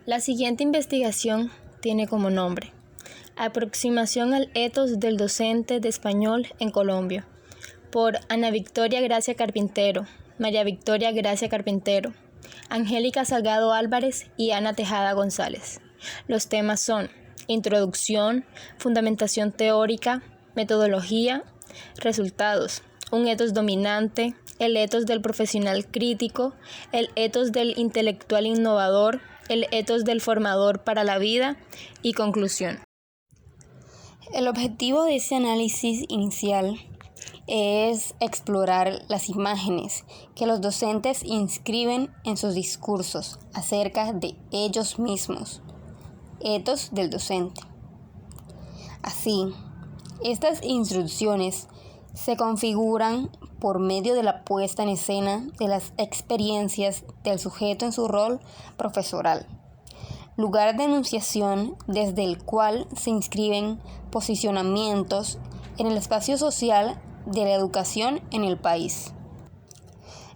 La siguiente investigación tiene como nombre Aproximación al etos del docente de español en Colombia, por Ana Victoria Gracia Carpintero, María Victoria Gracia Carpintero, Angélica Salgado Álvarez y Ana Tejada González. Los temas son introducción, fundamentación teórica, metodología, resultados, un etos dominante, el etos del profesional crítico, el etos del intelectual innovador, el etos del formador para la vida y conclusión. El objetivo de ese análisis inicial es explorar las imágenes que los docentes inscriben en sus discursos acerca de ellos mismos, etos del docente. Así, estas instrucciones se configuran por medio de la puesta en escena de las experiencias del sujeto en su rol profesoral, lugar de enunciación desde el cual se inscriben posicionamientos en el espacio social de la educación en el país.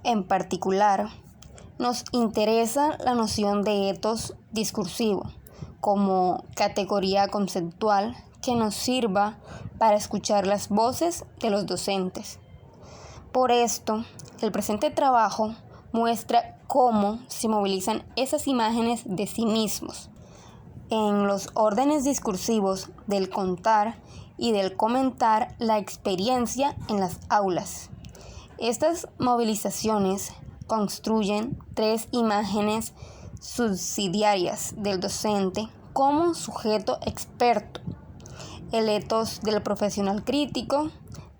En particular, nos interesa la noción de etos discursivo como categoría conceptual que nos sirva para escuchar las voces de los docentes. Por esto, el presente trabajo muestra cómo se movilizan esas imágenes de sí mismos en los órdenes discursivos del contar y del comentar la experiencia en las aulas. Estas movilizaciones construyen tres imágenes subsidiarias del docente como sujeto experto: el etos del profesional crítico,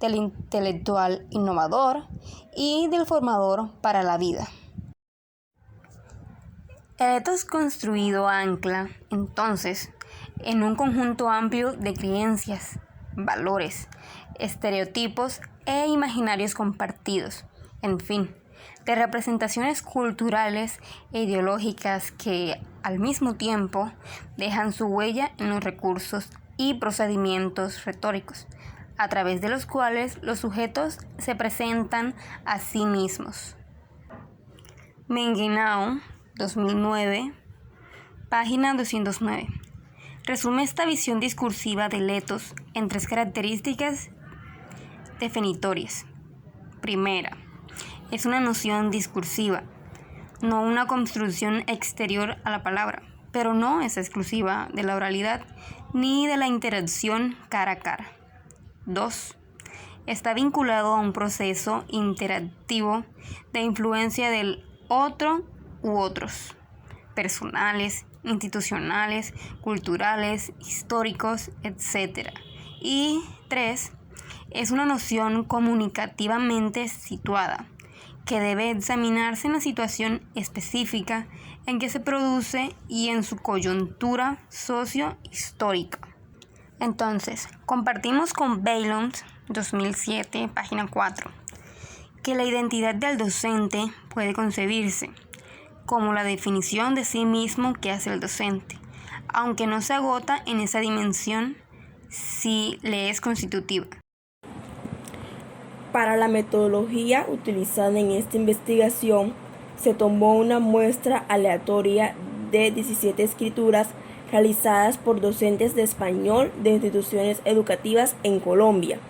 del intelectual innovador y del formador para la vida. El etos construido ancla, entonces, en un conjunto amplio de creencias, valores, estereotipos e imaginarios compartidos, en fin, de representaciones culturales e ideológicas que, al mismo tiempo, dejan su huella en los recursos y procedimientos retóricos, a través de los cuales los sujetos se presentan a sí mismos. Menguinao, 2009, página 209. Resume esta visión discursiva del etos en tres características definitorias. Primera, es una noción discursiva, no una construcción exterior a la palabra, pero no es exclusiva de la oralidad ni de la interacción cara a cara. 2. Está vinculado a un proceso interactivo de influencia del otro u otros, personales, institucionales, culturales, históricos, etc. Y 3. Es una noción comunicativamente situada, que debe examinarse en la situación específica en que se produce y en su coyuntura socio-histórica. Entonces, compartimos con Bailons, 2007, página 4, que la identidad del docente puede concebirse como la definición de sí mismo que hace el docente, aunque no se agota en esa dimensión si le es constitutiva. Para la metodología utilizada en esta investigación, se tomó una muestra aleatoria de 17 escrituras realizadas por docentes de español de instituciones educativas en Colombia.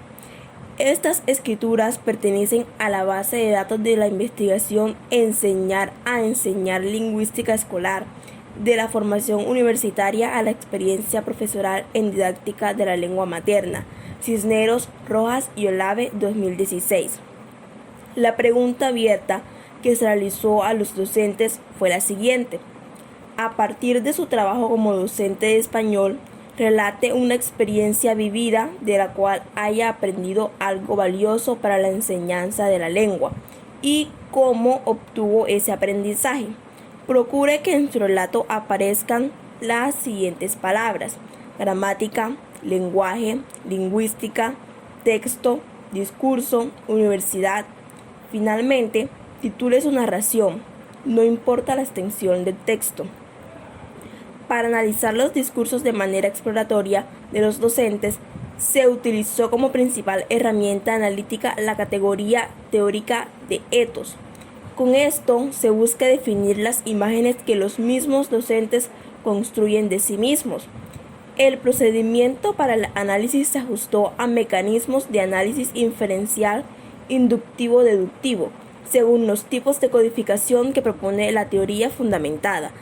Estas escrituras pertenecen a la base de datos de la investigación Enseñar a enseñar lingüística escolar, de la formación universitaria a la experiencia profesoral en didáctica de la lengua materna, Cisneros, Rojas y Olave, 2016. La pregunta abierta que se realizó a los docentes fue la siguiente: a partir de su trabajo como docente de español, relate una experiencia vivida de la cual haya aprendido algo valioso para la enseñanza de la lengua y cómo obtuvo ese aprendizaje. Procure que en su relato aparezcan las siguientes palabras: gramática, lenguaje, lingüística, texto, discurso, universidad. Finalmente, titule su narración, no importa la extensión del texto. Para analizar los discursos de manera exploratoria de los docentes, se utilizó como principal herramienta analítica la categoría teórica de etos. Con esto se busca definir las imágenes que los mismos docentes construyen de sí mismos. El procedimiento para el análisis se ajustó a mecanismos de análisis inferencial inductivo-deductivo, según los tipos de codificación que propone la teoría fundamentada.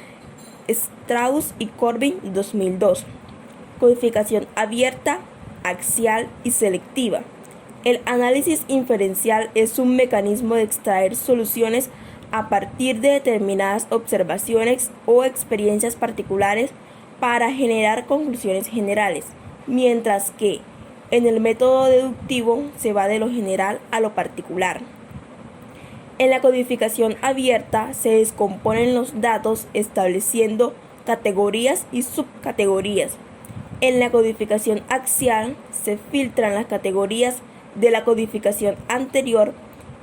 Strauss y Corbin, 2002. Codificación abierta, axial y selectiva. El análisis inferencial es un mecanismo de extraer soluciones a partir de determinadas observaciones o experiencias particulares para generar conclusiones generales, mientras que en el método deductivo se va de lo general a lo particular. En la codificación abierta se descomponen los datos estableciendo categorías y subcategorías. En la codificación axial se filtran las categorías de la codificación anterior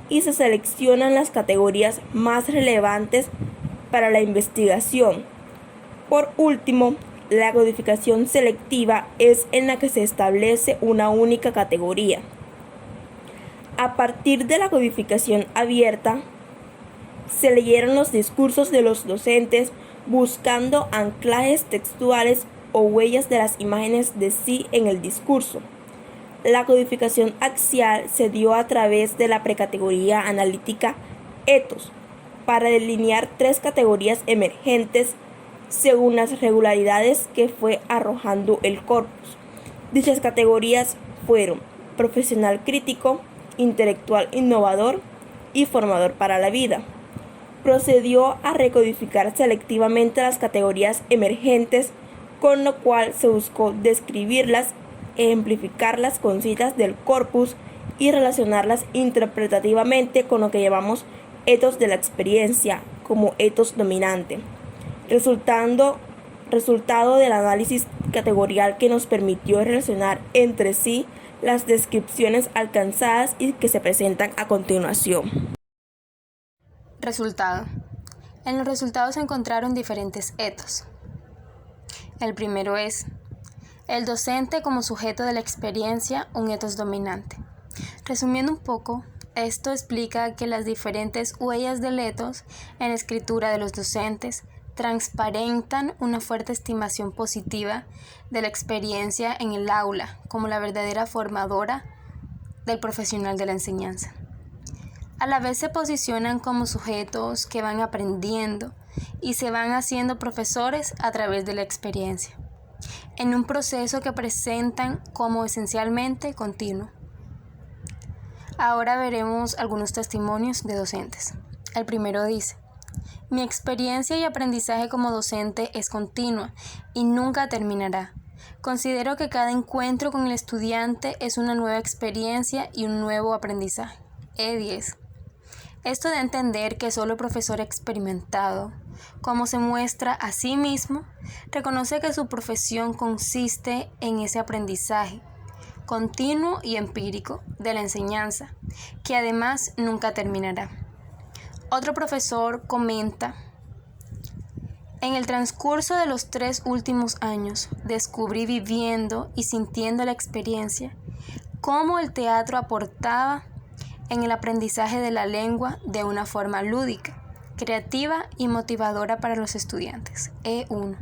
y se seleccionan las categorías más relevantes para la investigación. Por último, la codificación selectiva es en la que se establece una única categoría. A partir de la codificación abierta, se leyeron los discursos de los docentes buscando anclajes textuales o huellas de las imágenes de sí en el discurso. La codificación axial se dio a través de la precategoría analítica ethos, para delinear 3 categorías emergentes según las regularidades que fue arrojando el corpus. Dichas categorías fueron profesional crítico, intelectual innovador y formador para la vida. Procedió a recodificar selectivamente las categorías emergentes, con lo cual se buscó describirlas, ejemplificarlas con citas del corpus y relacionarlas interpretativamente con lo que llamamos ethos de la experiencia como ethos dominante, resultado del análisis categorial que nos permitió relacionar entre sí las descripciones alcanzadas y que se presentan a continuación. Resultado. En los resultados se encontraron diferentes ethos. El primero es el docente como sujeto de la experiencia, un ethos dominante. Resumiendo un poco, esto explica que las diferentes huellas del ethos en la escritura de los docentes transparentan una fuerte estimación positiva de la experiencia en el aula como la verdadera formadora del profesional de la enseñanza. A la vez se posicionan como sujetos que van aprendiendo y se van haciendo profesores a través de la experiencia, en un proceso que presentan como esencialmente continuo. Ahora veremos algunos testimonios de docentes. El primero dice: mi experiencia y aprendizaje como docente es continua y nunca terminará. Considero que cada encuentro con el estudiante es una nueva experiencia y un nuevo aprendizaje. E10. Esto da a entender que solo el profesor experimentado, como se muestra a sí mismo, reconoce que su profesión consiste en ese aprendizaje continuo y empírico de la enseñanza, que además nunca terminará. Otro profesor comenta: en el transcurso de los 3 últimos años, descubrí viviendo y sintiendo la experiencia cómo el teatro aportaba en el aprendizaje de la lengua de una forma lúdica, creativa y motivadora para los estudiantes. E1.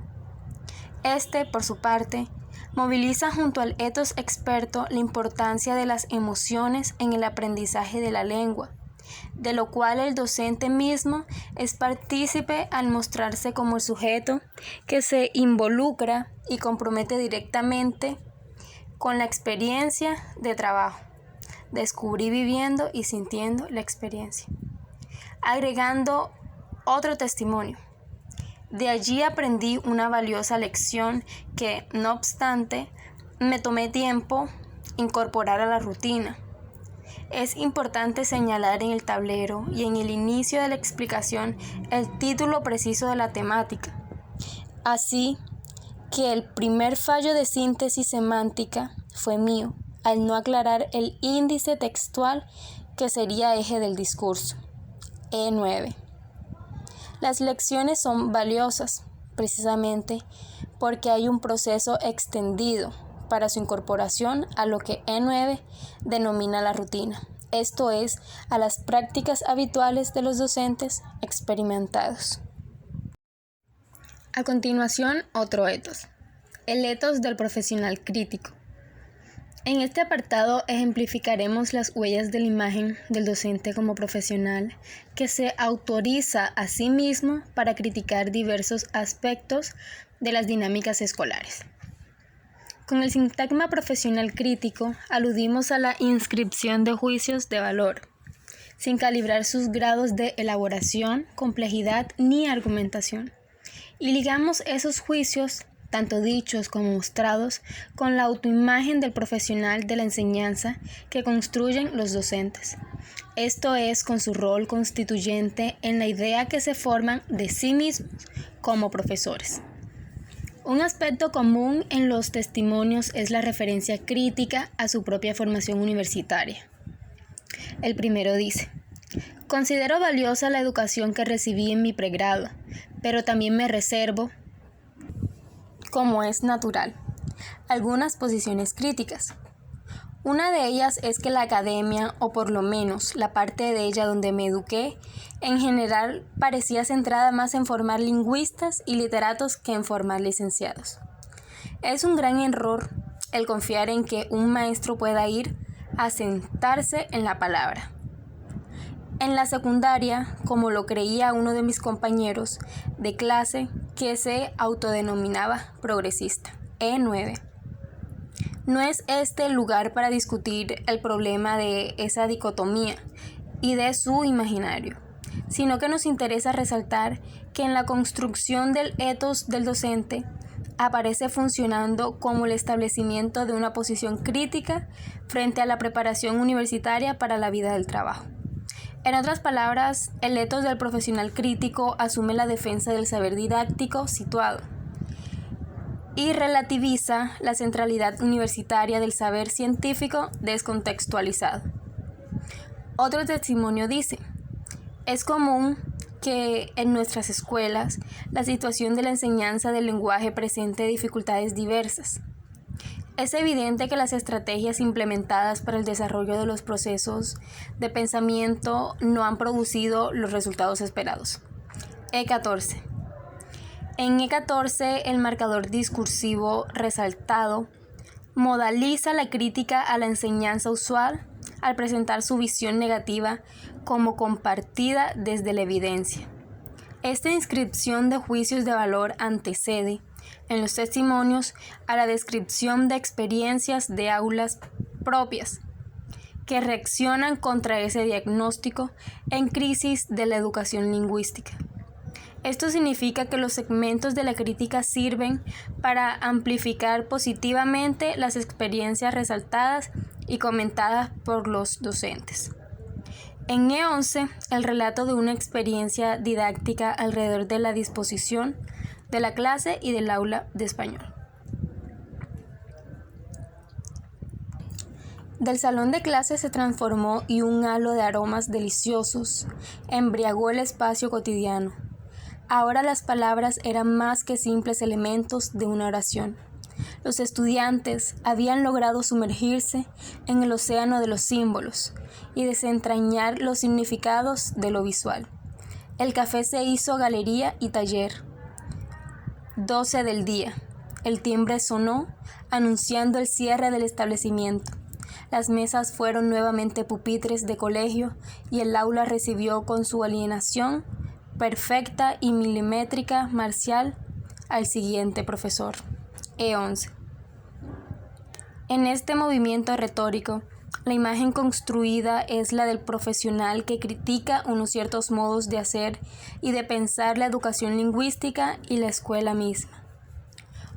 Este, por su parte, moviliza junto al ethos experto la importancia de las emociones en el aprendizaje de la lengua, de lo cual el docente mismo es partícipe al mostrarse como el sujeto que se involucra y compromete directamente con la experiencia de trabajo. Descubrí viviendo y sintiendo la experiencia. Agregando otro testimonio. De allí aprendí una valiosa lección que, no obstante, me tomé tiempo incorporar a la rutina. Es importante señalar en el tablero y en el inicio de la explicación el título preciso de la temática. Así que el primer fallo de síntesis semántica fue mío, al no aclarar el índice textual que sería eje del discurso. E9. Las lecciones son valiosas, precisamente porque hay un proceso extendido para su incorporación a lo que E9 denomina la rutina, esto es, a las prácticas habituales de los docentes experimentados. A continuación, otro etos, el etos del profesional crítico. En este apartado ejemplificaremos las huellas de la imagen del docente como profesional que se autoriza a sí mismo para criticar diversos aspectos de las dinámicas escolares. Con el sintagma profesional crítico aludimos a la inscripción de juicios de valor, sin calibrar sus grados de elaboración, complejidad ni argumentación, y ligamos esos juicios tanto dichos como mostrados, con la autoimagen del profesional de la enseñanza que construyen los docentes. Esto es, con su rol constituyente en la idea que se forman de sí mismos como profesores. Un aspecto común en los testimonios es la referencia crítica a su propia formación universitaria. El primero dice: considero valiosa la educación que recibí en mi pregrado, pero también me reservo, como es natural, algunas posiciones críticas. Una de ellas es que la academia, o por lo menos la parte de ella donde me eduqué, en general parecía centrada más en formar lingüistas y literatos que en formar licenciados. Es un gran error el confiar en que un maestro pueda ir a sentarse en la palabra. En la secundaria, como lo creía uno de mis compañeros de clase que se autodenominaba progresista, E9. No es este el lugar para discutir el problema de esa dicotomía y de su imaginario, sino que nos interesa resaltar que en la construcción del etos del docente aparece funcionando como el establecimiento de una posición crítica frente a la preparación universitaria para la vida del trabajo. En otras palabras, el etos del profesional crítico asume la defensa del saber didáctico situado y relativiza la centralidad universitaria del saber científico descontextualizado. Otro testimonio dice: es común que en nuestras escuelas la situación de la enseñanza del lenguaje presente dificultades diversas. Es evidente que las estrategias implementadas para el desarrollo de los procesos de pensamiento no han producido los resultados esperados. E14. En E14, el marcador discursivo resaltado modaliza la crítica a la enseñanza usual al presentar su visión negativa como compartida desde la evidencia. Esta inscripción de juicios de valor antecede, en los testimonios, a la descripción de experiencias de aulas propias que reaccionan contra ese diagnóstico en crisis de la educación lingüística. Esto significa que los segmentos de la crítica sirven para amplificar positivamente las experiencias resaltadas y comentadas por los docentes. En E11, el relato de una experiencia didáctica alrededor de la disposición de la clase y del aula de español. Del salón de clase se transformó y un halo de aromas deliciosos embriagó el espacio cotidiano. Ahora las palabras eran más que simples elementos de una oración. Los estudiantes habían logrado sumergirse en el océano de los símbolos y desentrañar los significados de lo visual. El café se hizo galería y taller. 12 del día. El timbre sonó, anunciando el cierre del establecimiento. Las mesas fueron nuevamente pupitres de colegio y el aula recibió con su alienación perfecta y milimétrica marcial al siguiente profesor. E11. En este movimiento retórico, la imagen construida es la del profesional que critica unos ciertos modos de hacer y de pensar la educación lingüística y la escuela misma.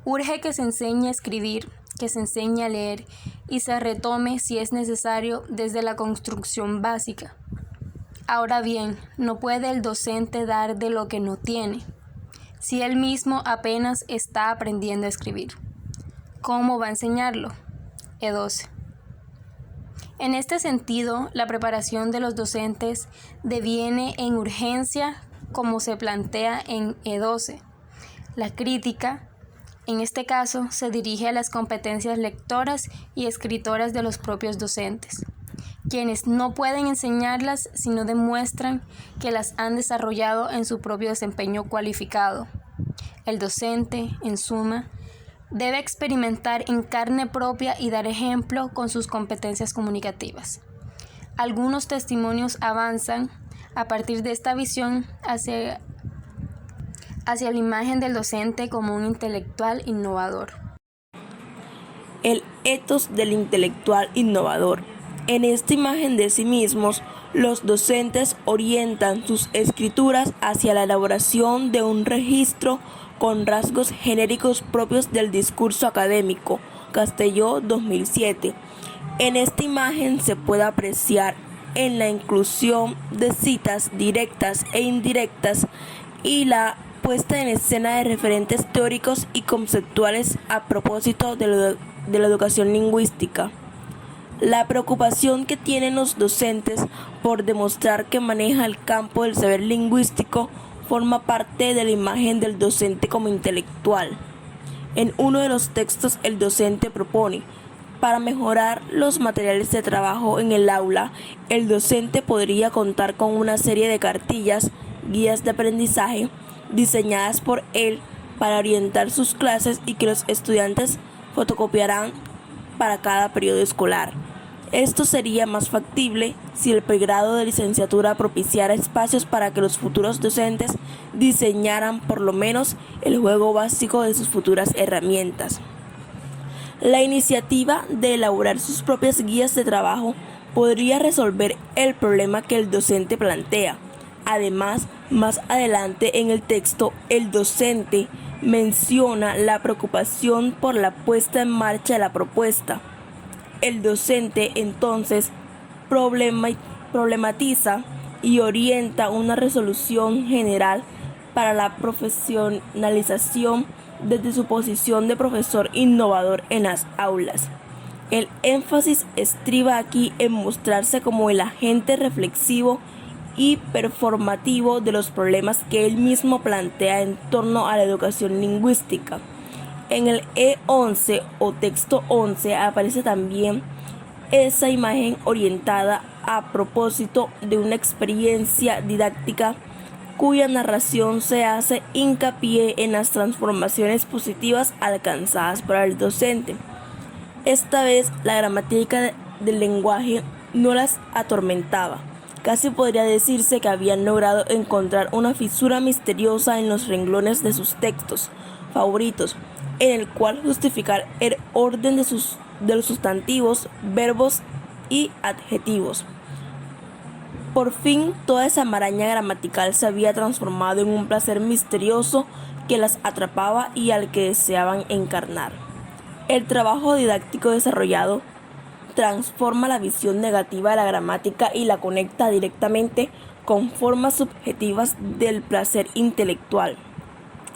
Urge que se enseñe a escribir, que se enseñe a leer y se retome, si es necesario, desde la construcción básica. Ahora bien, no puede el docente dar de lo que no tiene, si él mismo apenas está aprendiendo a escribir. ¿Cómo va a enseñarlo? E12. En este sentido, la preparación de los docentes deviene en urgencia como se plantea en E12. La crítica, en este caso, se dirige a las competencias lectoras y escritoras de los propios docentes, quienes no pueden enseñarlas si no demuestran que las han desarrollado en su propio desempeño cualificado. el docente, en suma, debe experimentar en carne propia y dar ejemplo con sus competencias comunicativas. Algunos testimonios avanzan a partir de esta visión hacia la imagen del docente como un intelectual innovador. El etos del intelectual innovador. En esta imagen de sí mismos, los docentes orientan sus escrituras hacia la elaboración de un registro con rasgos genéricos propios del discurso académico. Castelló, 2007. En esta imagen se puede apreciar en la inclusión de citas directas e indirectas y la puesta en escena de referentes teóricos y conceptuales a propósito de la educación lingüística. La preocupación que tienen los docentes por demostrar que maneja el campo del saber lingüístico forma parte de la imagen del docente como intelectual. En uno de los textos el docente propone: para mejorar los materiales de trabajo en el aula, el docente podría contar con una serie de cartillas, guías de aprendizaje, diseñadas por él para orientar sus clases y que los estudiantes fotocopiarán para cada periodo escolar. Esto sería más factible si el pregrado de licenciatura propiciara espacios para que los futuros docentes diseñaran por lo menos el juego básico de sus futuras herramientas. La iniciativa de elaborar sus propias guías de trabajo podría resolver el problema que el docente plantea. Además, más adelante en el texto, el docente menciona la preocupación por la puesta en marcha de la propuesta. El docente entonces problematiza y orienta una resolución general para la profesionalización desde su posición de profesor innovador en las aulas. El énfasis estriba aquí en mostrarse como el agente reflexivo y performativo de los problemas que él mismo plantea en torno a la educación lingüística. En el E11 o texto 11 aparece también esa imagen orientada a propósito de una experiencia didáctica cuya narración se hace hincapié en las transformaciones positivas alcanzadas por el docente. Esta vez la gramática del lenguaje no las atormentaba. Casi podría decirse que habían logrado encontrar una fisura misteriosa en los renglones de sus textos favoritos, en el cual justificar el orden de los sustantivos, verbos y adjetivos. Por fin, toda esa maraña gramatical se había transformado en un placer misterioso que las atrapaba y al que deseaban encarnar. El trabajo didáctico desarrollado transforma la visión negativa de la gramática y la conecta directamente con formas subjetivas del placer intelectual.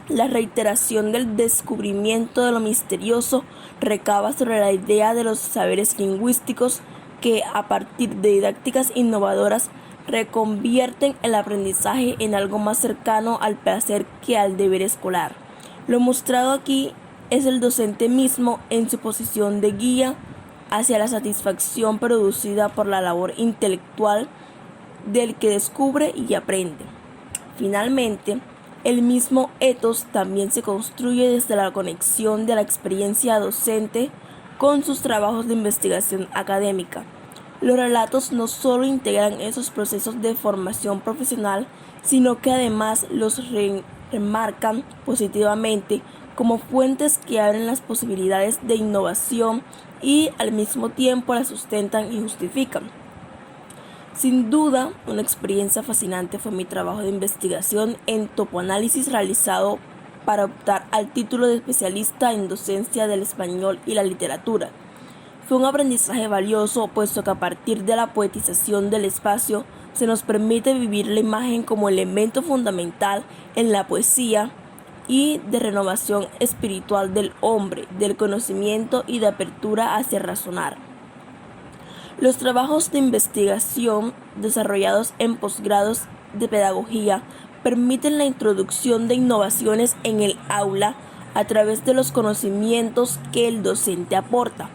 La reiteración del descubrimiento de lo misterioso recaba sobre la idea de los saberes lingüísticos que, a partir de didácticas innovadoras, reconvierten el aprendizaje en algo más cercano al placer que al deber escolar. Lo mostrado aquí es el docente mismo en su posición de guía hacia la satisfacción producida por la labor intelectual del que descubre y aprende. Finalmente, el mismo etos también se construye desde la conexión de la experiencia docente con sus trabajos de investigación académica. Los relatos no solo integran esos procesos de formación profesional, sino que además los remarcan positivamente como fuentes que abren las posibilidades de innovación y al mismo tiempo las sustentan y justifican. Sin duda, una experiencia fascinante fue mi trabajo de investigación en topoanálisis realizado para optar al título de especialista en docencia del español y la literatura. Fue un aprendizaje valioso, puesto que a partir de la poetización del espacio se nos permite vivir la imagen como elemento fundamental en la poesía y de renovación espiritual del hombre, del conocimiento y de apertura hacia razonar. Los trabajos de investigación desarrollados en posgrados de pedagogía permiten la introducción de innovaciones en el aula a través de los conocimientos que el docente aporta.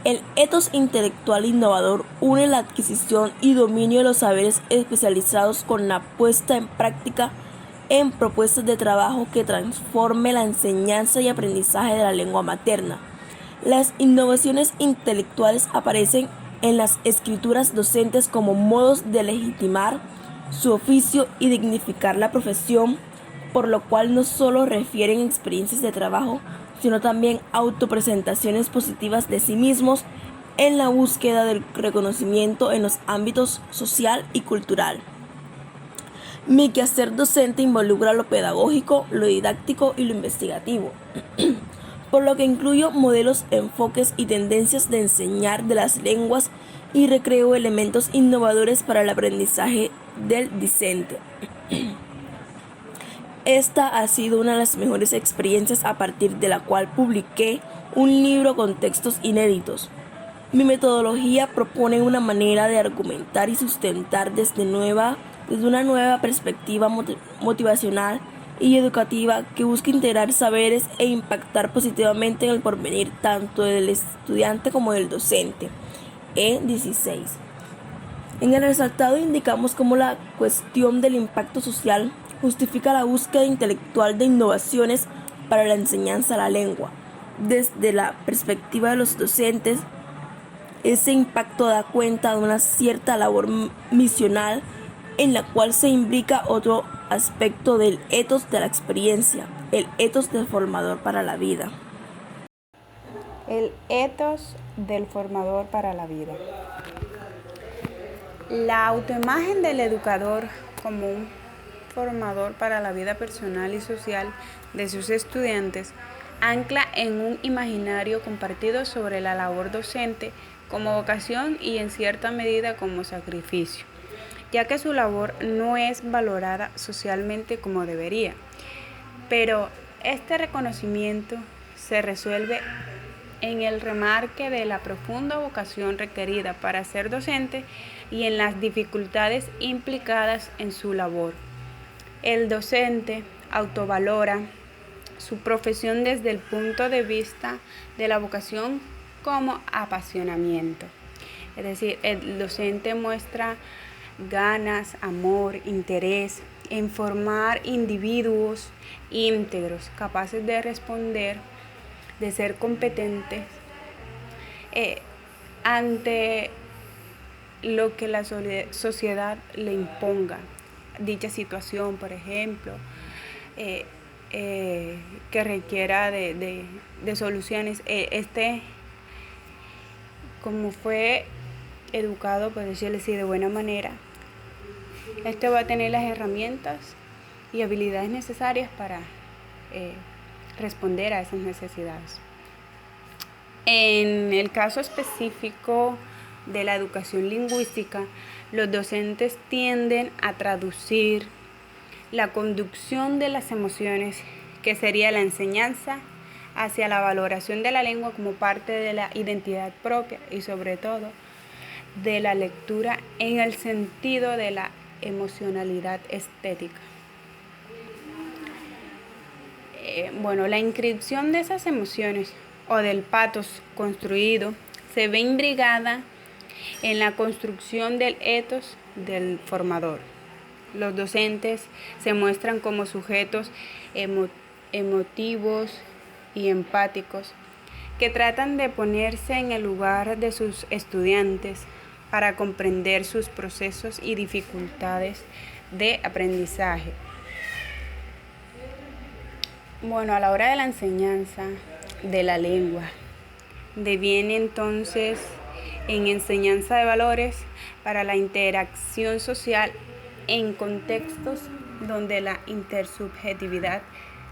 El etos intelectual innovador une la adquisición y dominio de los saberes especializados con la puesta en práctica en propuestas de trabajo que transforme la enseñanza y aprendizaje de la lengua materna. Las innovaciones intelectuales aparecen en las escrituras docentes como modos de legitimar su oficio y dignificar la profesión, por lo cual no solo refieren experiencias de trabajo, sino también autopresentaciones positivas de sí mismos en la búsqueda del reconocimiento en los ámbitos social y cultural. Mi quehacer docente involucra lo pedagógico, lo didáctico y lo investigativo, por lo que incluyo modelos, enfoques y tendencias de enseñar de las lenguas y recreo elementos innovadores para el aprendizaje del discente. Esta ha sido una de las mejores experiencias a partir de la cual publiqué un libro con textos inéditos. Mi metodología propone una manera de argumentar y sustentar desde una nueva perspectiva motivacional y educativa que busca integrar saberes e impactar positivamente en el porvenir tanto del estudiante como del docente. E16. En el resaltado indicamos cómo la cuestión del impacto social justifica la búsqueda intelectual de innovaciones para la enseñanza de la lengua. Desde la perspectiva de los docentes, ese impacto da cuenta de una cierta labor misional en la cual se imbrica otro aspecto del etos de la experiencia, el etos del formador para la vida. El etos del formador para la vida. La autoimagen del educador como un formador para la vida personal y social de sus estudiantes ancla en un imaginario compartido sobre la labor docente como vocación y en cierta medida como sacrificio, ya que su labor no es valorada socialmente como debería. Pero este reconocimiento se resuelve en el remarque de la profunda vocación requerida para ser docente y en las dificultades implicadas en su labor. El docente autovalora su profesión desde el punto de vista de la vocación como apasionamiento. Es decir, el docente muestra ganas, amor, interés en formar individuos íntegros, capaces de responder, de ser competentes ante lo que la sociedad le imponga. Dicha situación, por ejemplo, que requiera de soluciones. Como fue educado, por decirlo así, de buena manera, va a tener las herramientas y habilidades necesarias para responder a esas necesidades. En el caso específico de la educación lingüística, los docentes tienden a traducir la conducción de las emociones, que sería la enseñanza, hacia la valoración de la lengua como parte de la identidad propia y sobre todo de la lectura en el sentido de la emocionalidad estética. La inscripción de esas emociones o del patos construido se ve imbricada en la construcción del etos del formador. Los docentes se muestran como sujetos emotivos y empáticos que tratan de ponerse en el lugar de sus estudiantes para comprender sus procesos y dificultades de aprendizaje. A la hora de la enseñanza de la lengua, deviene entonces en enseñanza de valores para la interacción social en contextos donde la intersubjetividad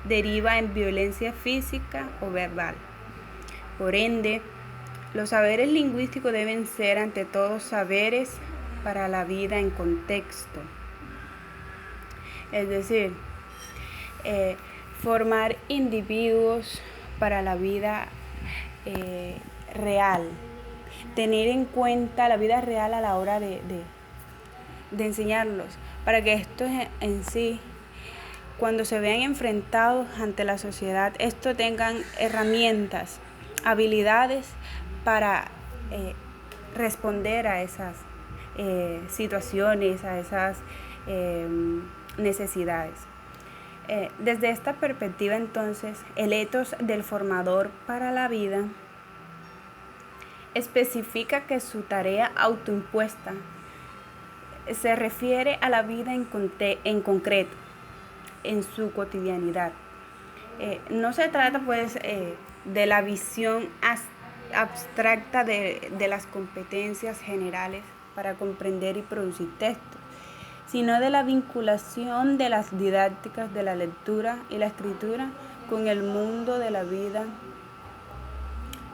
deriva en violencia física o verbal. Por ende, los saberes lingüísticos deben ser ante todo saberes para la vida en contexto. Es decir, formar individuos para la vida real, tener en cuenta la vida real a la hora de enseñarlos, para que estos en sí, cuando se vean enfrentados ante la sociedad, estos tengan herramientas, habilidades para responder a esas situaciones, a esas necesidades. Desde esta perspectiva, entonces, el etos del formador para la vida especifica que su tarea autoimpuesta se refiere a la vida en concreto, en su cotidianidad. No se trata, pues, de la visión abstracta de las competencias generales para comprender y producir textos, sino de la vinculación de las didácticas de la lectura y la escritura con el mundo de la vida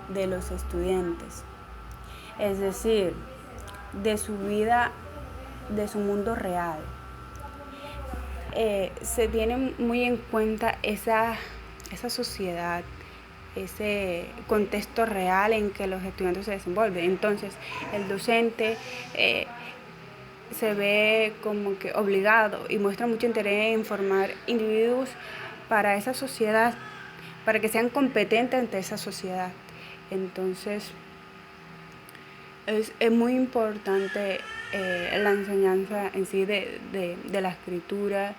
de los estudiantes, es decir, de su vida, de su mundo real. Se tiene muy en cuenta esa sociedad, ese contexto real en que los estudiantes se desenvuelven. Entonces, el docente se ve como que obligado y muestra mucho interés en formar individuos para esa sociedad, para que sean competentes ante esa sociedad. Entonces, es muy importante la enseñanza en sí de la escritura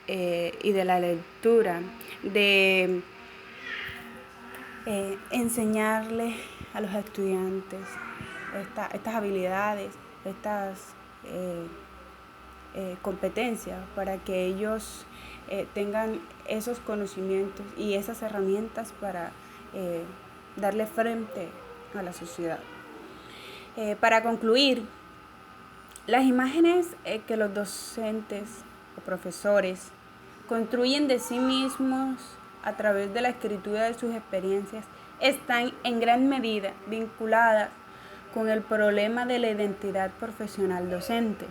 y de la lectura, de enseñarle a los estudiantes estas habilidades, estas competencias, para que ellos tengan esos conocimientos y esas herramientas para darle frente a la sociedad. Para concluir, las imágenes que los docentes o profesores construyen de sí mismos a través de la escritura de sus experiencias están en gran medida vinculadas con el problema de la identidad profesional docente.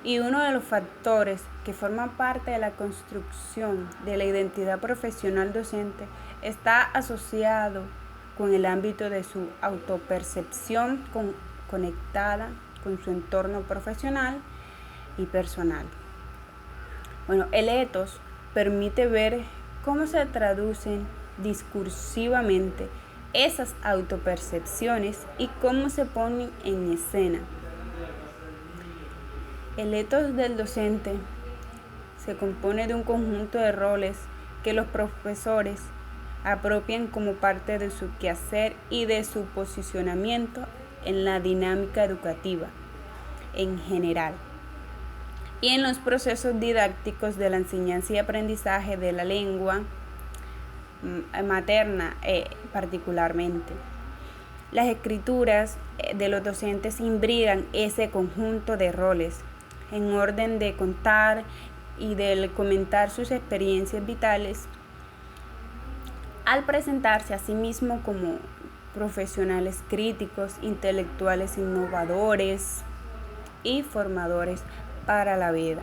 Y uno de los factores que forman parte de la construcción de la identidad profesional docente está asociado con el ámbito de su autopercepción conectada con su entorno profesional y personal. Bueno, el etos permite ver cómo se traducen discursivamente esas autopercepciones y cómo se ponen en escena. El etos del docente se compone de un conjunto de roles que los profesores apropian como parte de su quehacer y de su posicionamiento en la dinámica educativa en general y en los procesos didácticos de la enseñanza y aprendizaje de la lengua materna particularmente. Las escrituras de los docentes imbrican ese conjunto de roles en orden de contar y de comentar sus experiencias vitales al presentarse a sí mismo como profesionales críticos, intelectuales innovadores y formadores para la vida.